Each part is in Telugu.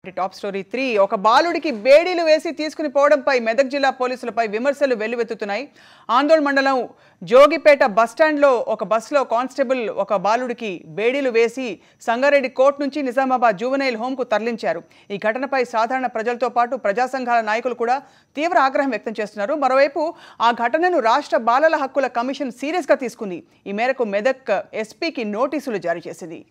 ఈనాటి టాప్ స్టోరీ 3 ఒక బాలుడికి బేడీలు వేసి తీసుకుని పోవడంపై మెదక్ జిల్లా పోలీసులపై విమర్శలు వెల్లువెత్తుతున్నాయి. ఆందోళన మండలం జోగిపేట బస్టాండ్లో ఒక బస్సులో కానిస్టేబుల్ ఒక బాలుడికి బేడీలు వేసి సంగారెడ్డి కోర్టు నుంచి నిజామాబాద్ జువెనైల్ హోంకు తరలించారు. ఈ ఘటనపై సాధారణ ప్రజలతో పాటు ప్రజా సంఘాల నాయకులు కూడా తీవ్ర ఆగ్రహం వ్యక్తం చేస్తున్నారు. మరోవైపు ఆ ఘటనను రాష్ట్ర బాలల హక్కుల కమిషన్ సీరియస్గా తీసుకుంది. ఈ మేరకు మెదక్ ఎస్పీకి నోటీసులు జారీ చేసింది.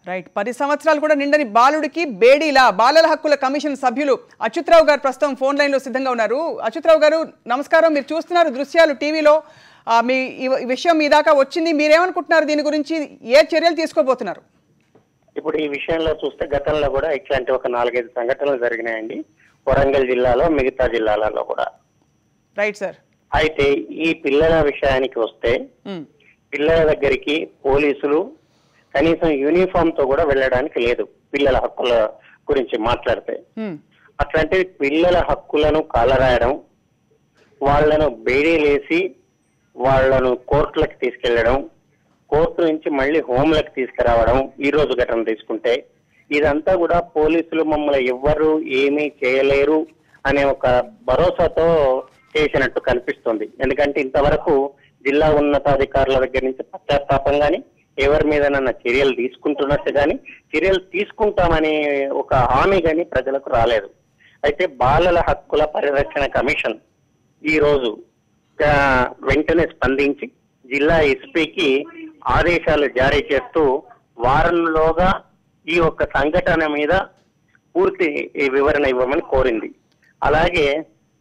రైట్ 10 సంవత్సరాలు కూడా నిండని బాలుడికి బేడీలా బాలల హక్కుల కమిషన్ సభ్యులు అచ్యుతరావు గారు ప్రస్తుతం ఫోన్ లైన్లో సిద్ధంగా ఉన్నారు. అచ్యుతరావు గారు నమస్కారం. మీరు చూస్తున్నారు దృశ్యాలు టీవీలో, మీ ఈ విషయం మీ దాకా వచ్చింది. మీరేమనుకుంటున్నారు, దీని గురించి ఏ చర్యలు తీసుకోబోతున్నారు? ఇప్పుడు ఈ విషయంలో చూస్తే గతంలో కూడా ఇట్లాంటి ఒక 4-5 సంఘటనలు జరిగినాయండి, వరంగల్ జిల్లాలో, మిగతా జిల్లాలలో కూడా. Right sir. అయితే ఈ పిల్లల విషయానికి వస్తే పిల్లల దగ్గరికి పోలీసులు కనీసం యూనిఫామ్ తో కూడా వెళ్ళడానికి లేదు. పిల్లల హక్కుల గురించి మాట్లాడితే అట్లాంటి పిల్లల హక్కులను కాలరాయడం, వాళ్లను బేడీలేసి వాళ్లను కోర్టులకు తీసుకెళ్లడం, కోర్టు నుంచి మళ్ళీ హోంలకు తీసుకురావడం, ఈ రోజు ఘటన తీసుకుంటే ఇదంతా కూడా పోలీసులు మమ్మల్ని ఎవ్వరు ఏమీ చేయలేరు అనే ఒక భరోసాతో చేసినట్టు కనిపిస్తుంది. ఎందుకంటే ఇంతవరకు జిల్లా ఉన్నతాధికారుల దగ్గర నుంచి పశ్చాత్తాపం గాని, ఎవరి మీదనన్నా చర్యలు తీసుకుంటున్నట్టు కానీ, చర్యలు తీసుకుంటామని ఒక హామీ కానీ ప్రజలకు రాలేదు. అయితే బాలల హక్కుల పరిరక్షణ కమిషన్ ఈ రోజు వెంటనే స్పందించి జిల్లా ఎస్పీకి ఆదేశాలు జారీ చేస్తూ వారంలోగా ఈ ఒక్క సంఘటన మీద పూర్తి వివరణ ఇవ్వమని కోరింది. అలాగే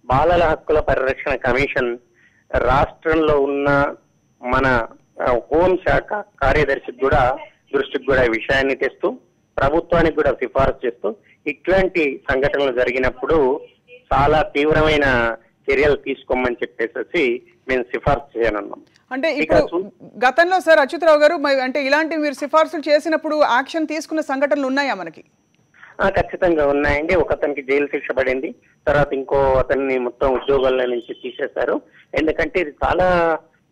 బాలల హక్కుల పరిరక్షణ కమిషన్ రాష్ట్రంలో ఉన్న మన హోంశాఖ కార్యదర్శికి కూడా దృష్టికి కూడా ఈ విషయాన్ని తెస్తూ ప్రభుత్వానికి కూడా సిఫారసు చేస్తూ ఇట్లాంటి సంఘటనలు జరిగినప్పుడు చాలా తీవ్రమైన చర్యలు తీసుకోమని చెప్పేసి మేము సిఫారసు చేయనున్నాం. అంటే ఇప్పుడు గతంలో సార్ అచ్యుతరావు గారు, అంటే ఇలాంటి మీరు సిఫార్సులు చేసినప్పుడు యాక్షన్ తీసుకున్న సంఘటనలు ఉన్నాయా మనకి? ఖచ్చితంగా ఉన్నాయండి. ఒక అతనికి జైలు శిక్ష పడింది, తర్వాత ఇంకో అతన్ని మొత్తం ఉద్యోగాల నుంచి తీసేశారు. ఎందుకంటే ఇది చాలా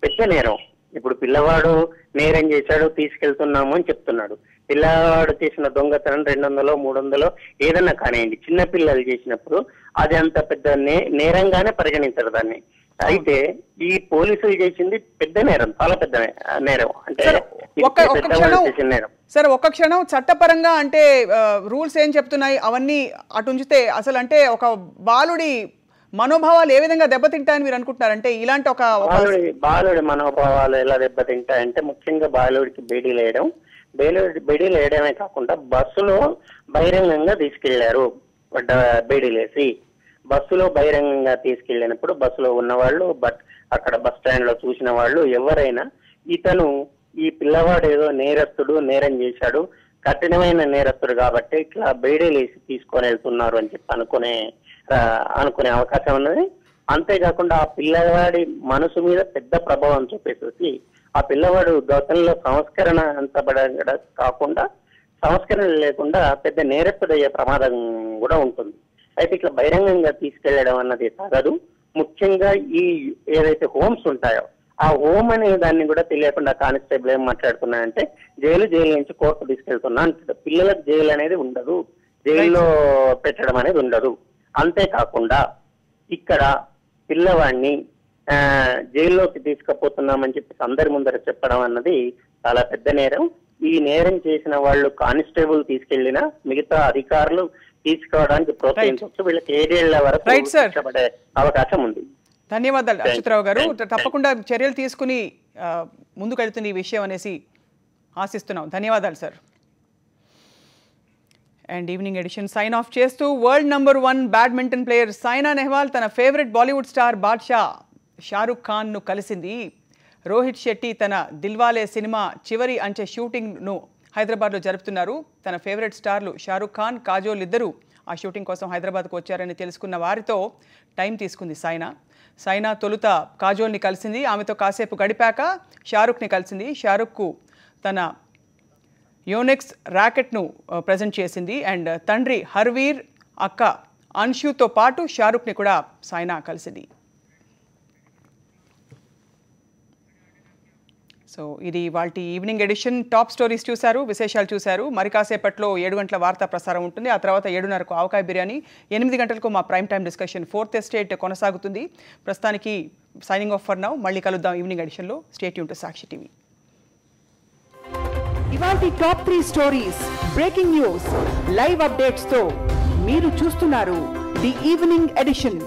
పెద్ద నేరం. ఇప్పుడు పిల్లవాడు నేరం చేశాడు, తీసుకెళ్తున్నాము అని చెప్తున్నాడు. పిల్లవాడు చేసిన దొంగతనం 200, 300 ఏదన్నా కానివ్వండి, చిన్న పిల్లలు చేసినప్పుడు అది అంత పెద్ద నేరంగానే పరిగణించరు దాన్ని. అయితే ఈ పోలీసులు చేసింది పెద్ద నేరం, చాలా పెద్ద నేరం. అంటే సార్ ఒక్క క్షణం చట్టపరంగా అంటే రూల్స్ ఏం చెప్తున్నాయి అవన్నీ అటు ఉంచితే, అసలు అంటే ఒక బాలుడి మనోభావాలు ఏ విధంగా దెబ్బతింటాయని మీరు అనుకుంటున్నారంటే ఇలాంటి ఒక బాలుడి మనోభావాలు ఎలా దెబ్బతింటాయంటే ముఖ్యంగా బాలుడికి బేడీలు వేయడమే కాకుండా బస్సులో బహిరంగంగా తీసుకెళ్లారు. బేడీలేసి బస్సులో బహిరంగంగా తీసుకెళ్లినప్పుడు బస్సులో ఉన్నవాళ్ళు, అక్కడ బస్ స్టాండ్ లో చూసిన వాళ్ళు ఎవరైనా ఇతను ఈ పిల్లవాడు ఏదో నేరం చేశాడు, కఠినమైన నేరస్తుడు కాబట్టి ఇట్లా బేడీలేసి తీసుకొని వెళ్తున్నారు అని చెప్పి అనుకునే అవకాశం ఉన్నది. అంతేకాకుండా ఆ పిల్లవాడి మనసు మీద పెద్ద ప్రభావం చూపేసి ఆ పిల్లవాడు గతంలో సంస్కరణ అంతబడ కాకుండా సంస్కరణ లేకుండా పెద్ద నేరస్తుడయ్యే ప్రమాదం కూడా ఉంటుంది. అయితే ఇట్లా బహిరంగంగా తీసుకెళ్లడం అన్నది తగదు. ముఖ్యంగా ఈ ఏదైతే హోమ్స్ ఉంటాయో ఆ హోమ్ అనే దాన్ని కూడా తెలియకుండా కానిస్టేబుల్ ఏం మాట్లాడుతున్నాయంటే జైలు నుంచి కోర్టు తీసుకెళ్తున్నా అంటాడు. పిల్లలకు జైలు అనేది ఉండదు, జైల్లో పెట్టడం అనేది ఉండదు. అంతేకాకుండా ఇక్కడ పిల్లవాడిని జైల్లోకి తీసుకుపోతున్నామని చెప్పి అందరి ముందర చెప్పడం అన్నది చాలా పెద్ద నేరం. ఈ నేరం చేసిన వాళ్ళు కానిస్టేబుల్ తీసుకెళ్లినా మిగతా అధికారులు తీసుకోవడానికి ప్రోత్సహించవచ్చు. వీళ్ళకి 7 ఏళ్ల వరకు శిక్షపడే అవకాశం ఉంది. ధన్యవాదాలు అచ్యుతరావు గారు. తప్పకుండా చర్యలు తీసుకుని ముందుకు వెళ్తున్న ఈ విషయం అనేసి ఆశిస్తున్నాం. ధన్యవాదాలు sir. And evening edition sign off చేస్తూ world number 1 badminton player Saina Nehwal తన ఫేవరెట్ బాలీవుడ్ స్టార్ బాద్షా షారుఖ్ ఖాన్ను కలిసింది. రోహిత్ శెట్టి తన దిల్వాలే సినిమా చివరి అంచె షూటింగ్ను హైదరాబాద్లో జరుపుతున్నారు. తన ఫేవరెట్ స్టార్లు షారుఖ్ ఖాన్, కాజోల్ ఇద్దరు ఆ షూటింగ్ కోసం హైదరాబాద్కు వచ్చారని తెలుసుకున్న వారితో టైం తీసుకుంది సైనా తొలుత కాజోల్ని కలిసింది. ఆమెతో కాసేపు గడిపాక షారుఖ్ని కలిసింది. షారుఖ్కు తన యోనెక్స్ ర్యాకెట్ను ప్రజెంట్ చేసింది. అండ్ తండ్రి హర్వీర్, అక్క అన్షుతో పాటు షారుఖ్ని కూడా సైనా కలిసింది. సో ఇది వాటి ఈవినింగ్ ఎడిషన్. టాప్ స్టోరీస్ చూశారు, విశేషాలు చూశారు. మరి కాసేపట్లో 7 గంటల వార్తా ప్రసారం ఉంటుంది. ఆ తర్వాత 7:30కు ఆవకాయ బిర్యానీ, 8 గంటలకు మా prime time discussion fourth estate కొనసాగుతుంది. ప్రస్తుతానికి సైనింగ్ ఆఫ్ ఫర్ నౌ. మళ్ళీ కలుద్దాం ఈవినింగ్ ఎడిషన్లో. Stay tune to Sakshi TV. ఇవాల్టి top 3 stories, breaking news, live updates తో మీరు చూస్తున్నారు ది ఈవినింగ్ ఎడిషన్.